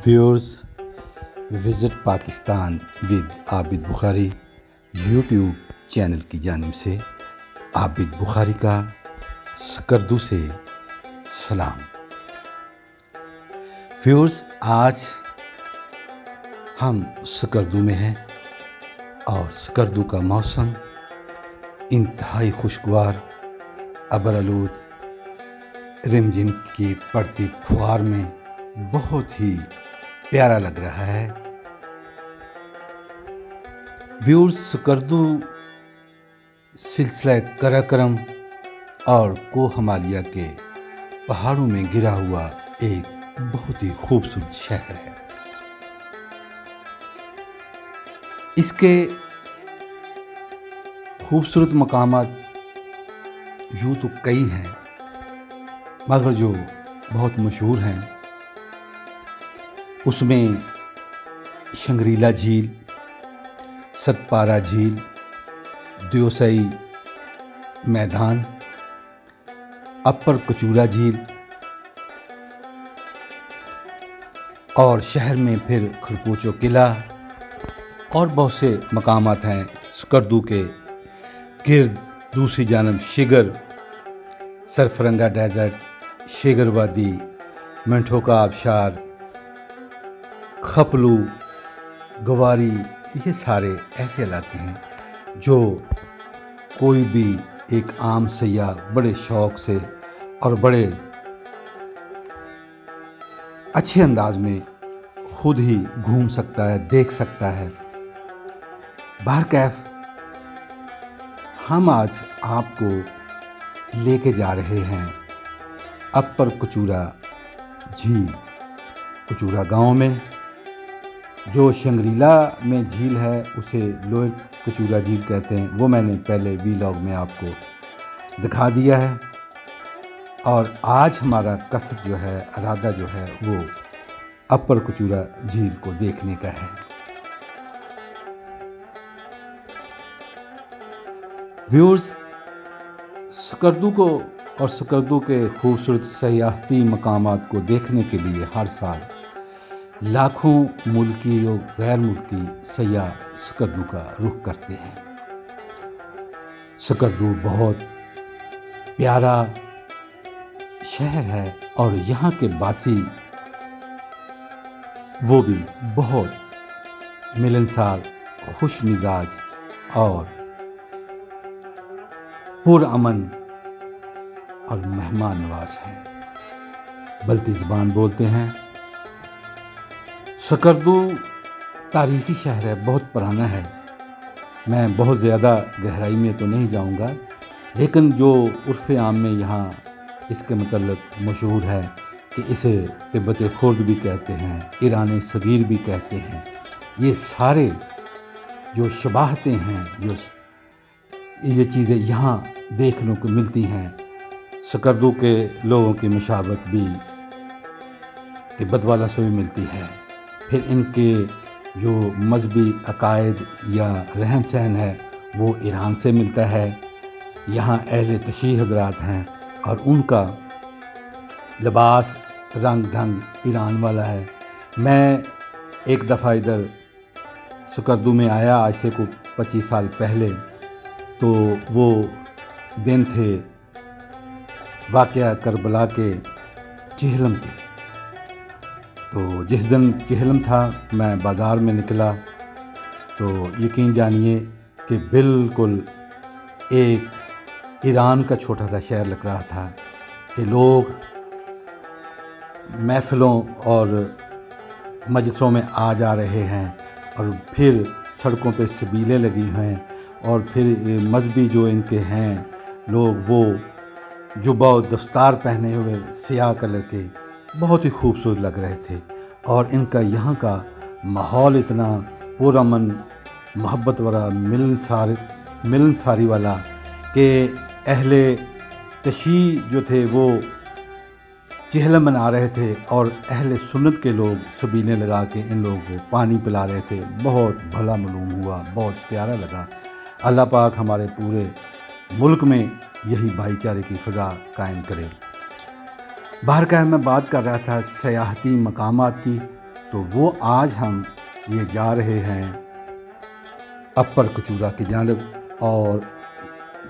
Viewers visit Pakistan with Abid Bukhari YouTube channel की जानिब से आबिद बुखारी का स्कर्दू से सलाम। व्यूअर्स, आज हम स्कर्दू में हैं और स्कर्दू का मौसम इंतहाई खुशगवार, अबरआलूद रिमझिम की पड़ती फुहार में बहुत ही प्यारा लग रहा है। व्यूअर्स, स्कर्दू सिलसिला कराकरम और कोह हिमालय के पहाड़ों में गिरा हुआ एक बहुत ही खूबसूरत शहर है। इसके खूबसूरत मकामात यूँ तो कई हैं, मगर जो बहुत मशहूर हैं उसमें शंग्रीला झील, सतपारा झील, दियोसई मैदान, अपर कचूरा झील और शहर में फिर खरपूचो किला और बहुत से मकामात हैं। स्कर्दू के गिर्द दूसरी जानब शिगर, सरफरंगा डेजर्ट, शेगर वादी, मंठोका आबशार, खपलू, गवारी, ये सारे ऐसे इलाके हैं जो कोई भी एक आम सयाह बड़े शौक़ से और बड़े अच्छे अंदाज में खुद ही घूम सकता है, देख सकता है। बहरकैफ हम आज आपको लेके जा रहे हैं अपर कचूरा झील, कचूरा गांव में। जो शंग्रीला में झील है उसे लोअर कचूरा झील कहते हैं, वो मैंने पहले वीलॉग में आपको दिखा दिया है। और आज हमारा कसद जो है, इरादा जो है, वो अपर कचूरा झील को देखने का है। व्यूअर्स, स्कर्दू को और स्कर्दू के खूबसूरत सयाहती मकामात को देखने के लिए हर साल लाखों मुल्की और गैर मुल्की सयाह स्कर्दू का रुख करते हैं। स्कर्दू बहुत प्यारा शहर है और यहाँ के बासी वो भी बहुत मिलनसार, खुश मिजाज और पुरअमन और मेहमान नवाज हैं। बल्ती ज़बान बोलते हैं। स्कर्दू तारीख़ी शहर है, बहुत पुराना है। मैं बहुत ज़्यादा गहराई में तो नहीं जाऊंगा, लेकिन जो उर्फ़ आम में यहाँ इसके मतलब मशहूर है कि इसे तिब्बत खुर्द भी कहते हैं, ईरान सगीर भी कहते हैं। ये सारे जो शबाहतें हैं, जो ये चीज़ें यहाँ देखने को मिलती हैं। स्कर्दू के लोगों की मुशाबत भी तिब्बत वाला से भी मिलती है। फिर इनके जो मजहबी अकायद या रहन सहन है वो ईरान से मिलता है। यहाँ अहले तशी हजरात हैं और उनका लिबास, रंग ढंग ईरान वाला है। मैं एक दफ़ा इधर स्कर्दू में आया आज से को 25 साल पहले, तो वो दिन थे वाक़या करबला के चिहलम के। तो जिस दिन चिहलम था मैं बाज़ार में निकला तो यकीन जानिए कि बिल्कुल एक ईरान का छोटा सा शहर लग रहा था कि लोग महफ़िलों और मजलिसों में आ जा रहे हैं और फिर सड़कों पे सबीलें लगी हैं और फिर मजहबी जो इनके हैं लोग, वो जुब्बा और दस्तार पहने हुए सियाह कलर के बहुत ही खूबसूरत लग रहे थे। और इनका यहाँ का माहौल इतना पुरअमन, मोहब्बत वाला, मिलनसारी वाला कि अहले तशी जो थे वो चिहलम मना रहे थे और अहले सुन्नत के लोग सबीलें लगा के इन लोगों को पानी पिला रहे थे। बहुत भला मालूम हुआ, बहुत प्यारा लगा। अल्लाह पाक हमारे पूरे मुल्क में यही भाईचारे की फ़ज़ा कायम करे। बाहर का मैं बात कर रहा था सयाहती मकामात की, تو وہ آج ہم یہ جا رہے ہیں اپر کچورا کی جانب، اور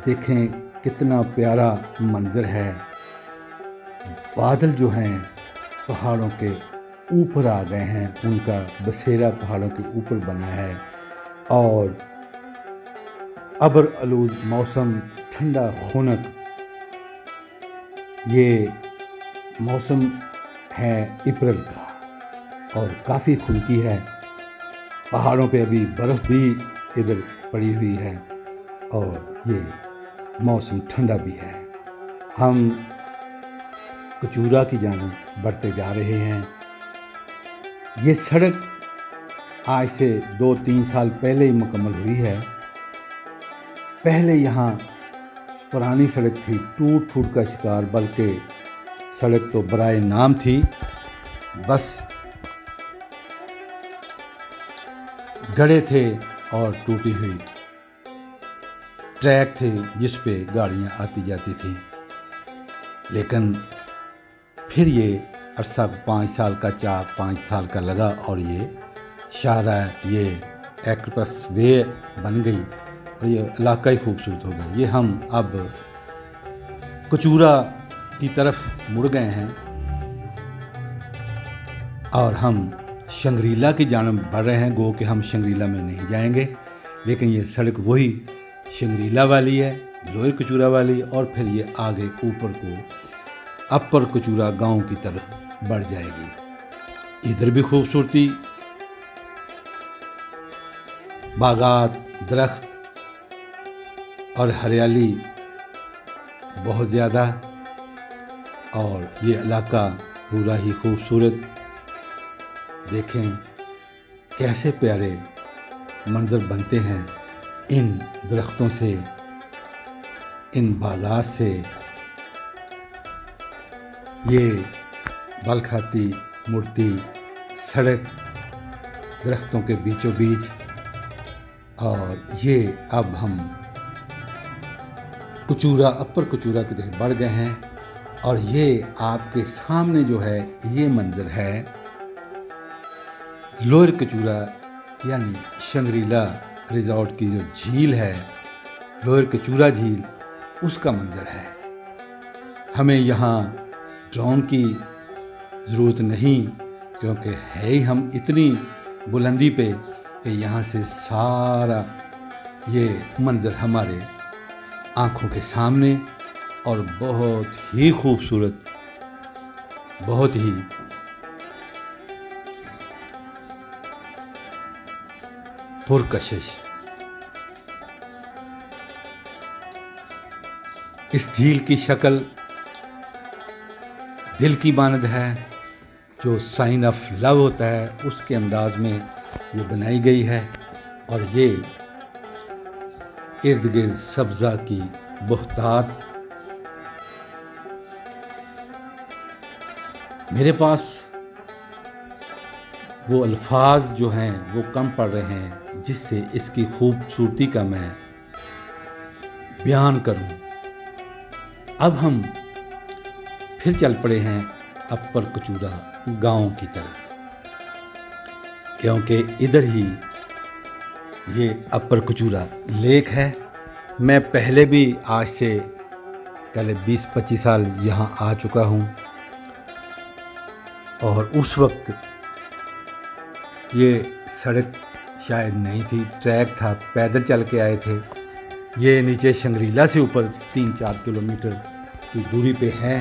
دیکھیں کتنا پیارا منظر ہے۔ بادل جو ہیں پہاڑوں کے اوپر آ گئے ہیں، ان کا بسیرا پہاڑوں کے اوپر بنا ہے، اور ابر آلود موسم، ٹھنڈا خنک یہ موسم ہے اپریل کا، اور کافی خنکی ہے۔ پہاڑوں پہ ابھی برف بھی ادھر پڑی ہوئی ہے، اور یہ موسم ٹھنڈا بھی ہے۔ ہم کچورا کی جانب بڑھتے جا رہے ہیں۔ یہ سڑک آج سے 2-3 سال پہلے ہی مکمل ہوئی ہے۔ پہلے یہاں پرانی سڑک تھی، ٹوٹ پھوٹ کا شکار، بلکہ سڑک تو برائے نام تھی، بس گڑھے تھے اور ٹوٹی ہوئی ٹریک تھے جس پہ گاڑیاں آتی جاتی تھیں۔ لیکن پھر یہ عرصہ 5 سال کا 4-5 سال کا لگا، اور یہ شاہراہ، یہ ایکسپریس وے بن گئی، اور یہ علاقہ ہی خوبصورت ہو گیا۔ یہ ہم اب کچورا کی طرف مڑ گئے ہیں، اور ہم شنگریلا کی جانب بڑھ رہے ہیں۔ گو کہ ہم شنگریلا میں نہیں جائیں گے، لیکن یہ سڑک وہی شنگریلا والی ہے، لوئر کچورا والی، اور پھر یہ آگے اوپر کو اپر کچورا گاؤں کی طرف بڑھ جائے گی۔ ادھر بھی خوبصورتی، باغات، درخت اور ہریالی بہت زیادہ، اور یہ علاقہ پورا ہی خوبصورت۔ دیکھیں کیسے پیارے منظر بنتے ہیں ان درختوں سے، ان باغات سے۔ یہ بل کھاتی مڑتی سڑک درختوں کے بیچوں بیچ، اور یہ اب ہم کچورا، اپر کچورا کی طرف بڑھ گئے ہیں، اور یہ آپ کے سامنے جو ہے یہ منظر ہے لوئر کچورا یعنی شنگریلا ریزورٹ کی جو جھیل ہے، لوئر کچورا جھیل، اس کا منظر ہے۔ ہمیں یہاں ڈرون کی ضرورت نہیں، کیونکہ ہے ہی ہم اتنی بلندی پہ کہ یہاں سے سارا یہ منظر ہمارے آنکھوں کے سامنے، اور بہت ہی خوبصورت، بہت ہی پرکشش۔ اس جھیل کی شکل دل کی مانند ہے، جو سائن آف لو ہوتا ہے اس کے انداز میں یہ بنائی گئی ہے، اور یہ ارد گرد سبزہ کی بہتات۔ میرے پاس وہ الفاظ جو ہیں وہ کم پڑ رہے ہیں جس سے اس کی خوبصورتی کا میں بیان کروں۔ اب ہم پھر چل پڑے ہیں اپر کچورا گاؤں کی طرف، کیونکہ ادھر ہی یہ اپر کچورا لیک ہے۔ میں پہلے بھی آج سے پہلے 20-25 سال یہاں آ چکا ہوں، اور اس وقت یہ سڑک شاید نہیں تھی، ٹریک تھا، پیدل چل کے آئے تھے۔ یہ نیچے شنگریلا سے اوپر 3-4 کلومیٹر کی دوری پہ ہے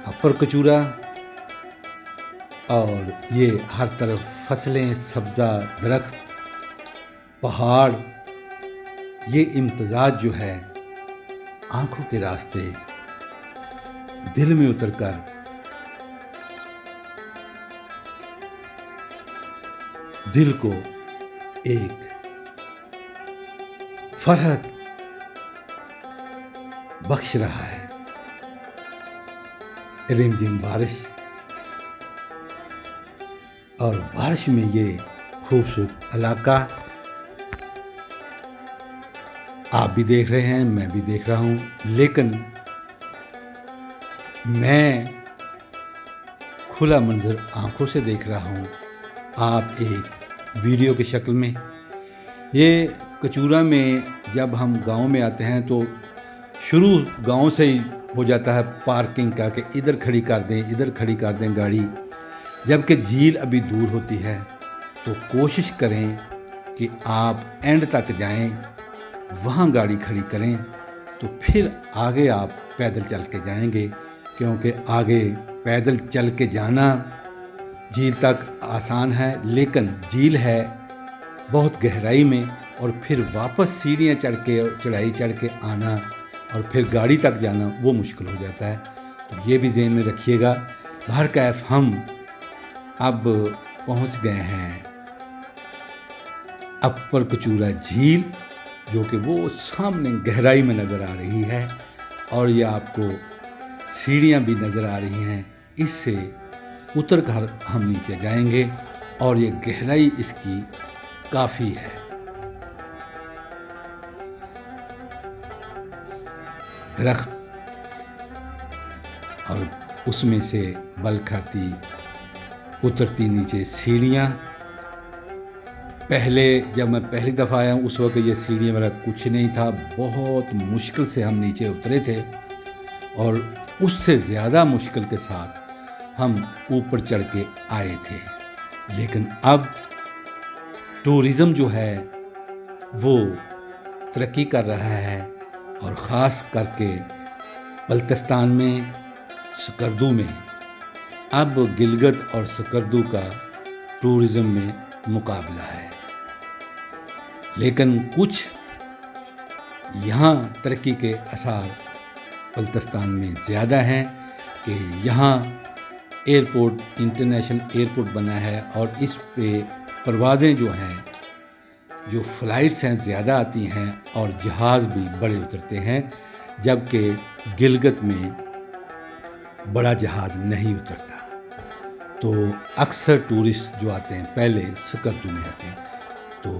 اپر کچورا، اور یہ ہر طرف فصلیں، سبزہ، درخت، پہاڑ، یہ امتزاج جو ہے آنکھوں کے راستے دل میں اتر کر دل کو ایک فرحت بخش رہا ہے۔ رم جم بارش، اور بارش میں یہ خوبصورت علاقہ آپ بھی دیکھ رہے ہیں، میں بھی دیکھ رہا ہوں، لیکن میں खुला मंजर आंखों से देख रहा हूँ, आप एक वीडियो की शक्ल में। ये कचूरा में जब हम गांव में आते हैं तो शुरू गांव से ही हो जाता है पार्किंग का, कि इधर खड़ी कर दें, इधर खड़ी कर दें गाड़ी। जबकि झील अभी दूर होती है तो कोशिश करें कि आप एंड तक जाएं, वहाँ गाड़ी खड़ी करें, तो फिर आगे आप पैदल चल के जाएंगे, क्योंकि आगे पैदल चल के जाना झील तक आसान है, लेकिन झील है बहुत गहराई में, और फिर वापस सीढ़ियाँ चढ़ के और चढ़ाई चढ़ के आना और फिर गाड़ी तक जाना वो मुश्किल हो जाता है। तो ये भी ज़हन में रखिएगा। बहरकैफ हम अब पहुंच गए हैं अपर कचूरा झील, जो कि वो सामने गहराई में नज़र आ रही है, और ये आपको सीढ़ियाँ भी नज़र आ रही हैं। इससे उतर कर हम नीचे जाएंगे और ये गहराई इसकी काफ़ी है। दरख्त और उसमें से बल खाती उतरती नीचे सीढ़ियाँ। पहले जब मैं पहली दफ़ा आया उस वक्त ये सीढ़ियाँ वाला कुछ नहीं था, बहुत मुश्किल से हम नीचे उतरे थे, और उससे ज़्यादा मुश्किल के साथ हम ऊपर चढ़ के आए थे। लेकिन अब टूरिज़म जो है वो तरक्की कर रहा है, और ख़ास करके बल्तिस्तान में, सकर्दू में, अब गिलगित और सकर्दू का टूरिज़म में मुकाबला है। लेकिन कुछ यहाँ तरक्की के आसार बल्तिस्तान में ज़्यादा हैं, कि यहाँ एयरपोर्ट, इंटरनेशनल एयरपोर्ट बना है, और इस पे परवाज़ें जो हैं, जो फ़्लाइट्स हैं ज़्यादा आती हैं, और जहाज़ भी बड़े उतरते हैं, जबकि गिलगित में बड़ा जहाज़ नहीं उतरता। तो अक्सर टूरिस्ट जो आते हैं पहले सकर्दू में आते हैं। तो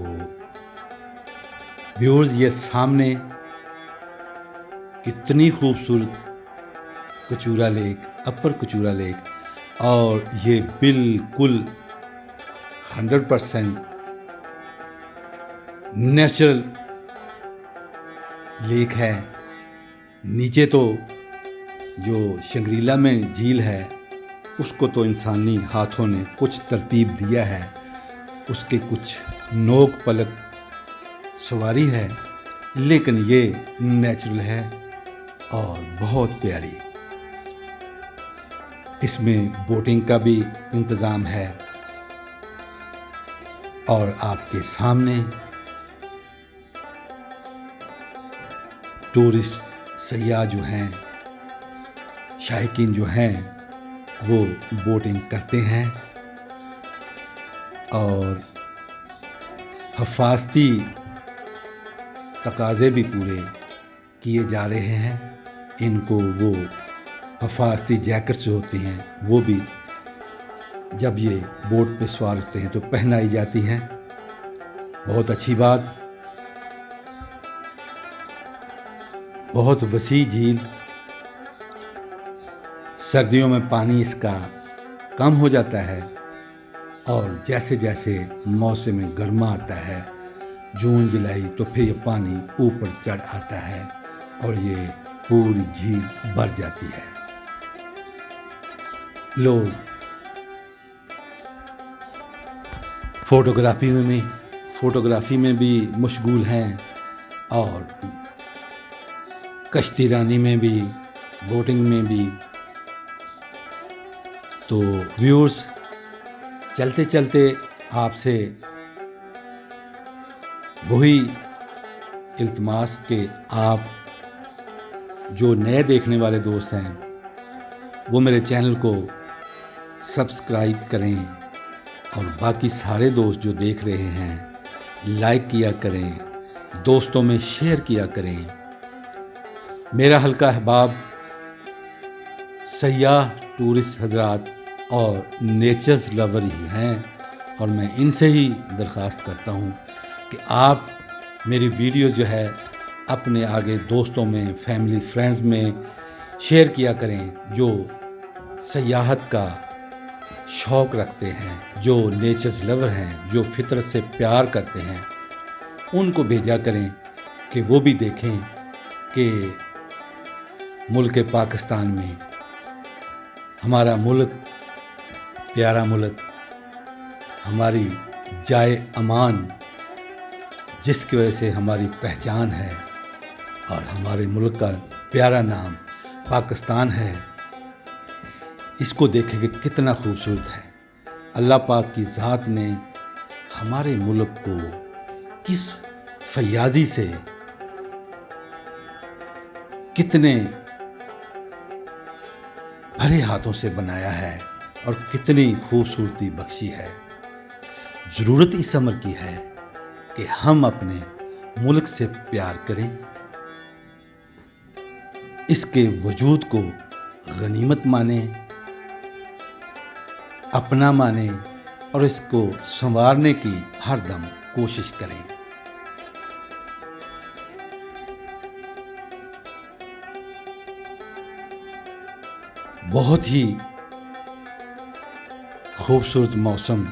व्यूअर्स, ये सामने कितनी खूबसूरत कचूरा लेक, अपर कचूरा लेक, और ये बिल्कुल 100% नेचुरल लेक है। नीचे तो जो शंग्रीला में झील है उसको तो इंसानी हाथों ने कुछ तरतीब दिया है, उसके कुछ नोक पलक सवारी है, लेकिन ये नेचुरल है और बहुत प्यारी। इसमें बोटिंग का भी इंतज़ाम है, और आपके सामने टूरिस्ट सयाह जो हैं, शायकीन जो हैं, वो बोटिंग करते हैं, और हिफाजती तकाज़े भी पूरे किए जा रहे हैं। इनको वो हिफाजती जैकेट्स जो होती हैं वो भी जब ये बोट पे सवार होते हैं तो पहनाई जाती हैं। बहुत अच्छी बात। बहुत वसी झील, सर्दियों में पानी इसका कम हो जाता है, और जैसे जैसे मौसम गर्मा आता है, जून जुलाई, तो फिर ये पानी ऊपर चढ़ आता है और ये पूरी झील भर जाती है। लोग फोटोग्राफी में भी मशगूल हैं, और कश्ती रानी में भी, बोटिंग में भी। तो व्यूअर्स, चलते चलते आपसे वही इल्तमास के आप जो नए देखने वाले दोस्त हैं वो मेरे चैनल को सब्सक्राइब करें, और बाकी सारे दोस्त जो देख रहे हैं लाइक किया करें, दोस्तों में शेयर किया करें। मेरा हल्का अहबाब सयाह, टूरिस्ट हजरात और नेचर्स लवर ही हैं, और मैं इनसे ही दरख्वास्त करता हूँ कि आप मेरी वीडियो जो है अपने आगे दोस्तों में, फैमिली फ्रेंड्स में शेयर किया करें, जो सयाहत का شوق رکھتے ہیں، جو نیچرز لور ہیں، جو فطرت سے پیار کرتے ہیں، ان کو بھیجا کریں کہ وہ بھی دیکھیں کہ ملک پاکستان میں ہمارا ملک، پیارا ملک، ہماری جائے امان، جس کی وجہ سے ہماری پہچان ہے اور ہمارے ملک کا پیارا نام پاکستان ہے، اس کو دیکھیں کہ کتنا خوبصورت ہے۔ اللہ پاک کی ذات نے ہمارے ملک کو کس فیاضی سے، کتنے بھرے ہاتھوں سے بنایا ہے اور کتنی خوبصورتی بخشی ہے۔ ضرورت اس امر کی ہے کہ ہم اپنے ملک سے پیار کریں، اس کے وجود کو غنیمت مانیں، اپنا مانیں اور اس کو سنوارنے کی ہر دم کوشش کریں۔ بہت ہی خوبصورت موسم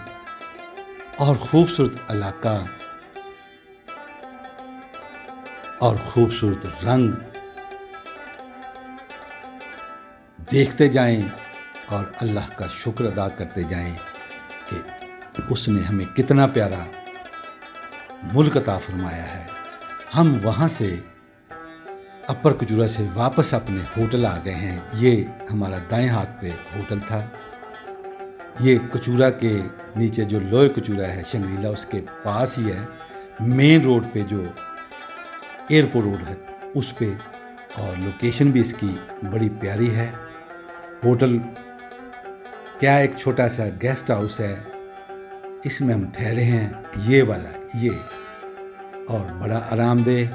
اور خوبصورت علاقہ اور خوبصورت رنگ دیکھتے جائیں اور اللہ کا شکر ادا کرتے جائیں کہ اس نے ہمیں کتنا پیارا ملک عطا فرمایا ہے۔ ہم وہاں سے اپر کچورا سے واپس اپنے ہوٹل آ گئے ہیں۔ یہ ہمارا دائیں ہاتھ پہ ہوٹل تھا۔ یہ کچورا کے نیچے جو لوئر کچورا ہے شنگریلا، اس کے پاس ہی ہے، مین روڈ پہ جو ایئرپورٹ روڈ ہے اس پہ، اور لوکیشن بھی اس کی بڑی پیاری ہے۔ ہوٹل کیا ایک چھوٹا سا گیسٹ ہاؤس ہے، اس میں ہم ٹھہرے ہیں، یہ والا، یہ، اور بڑا آرام دہ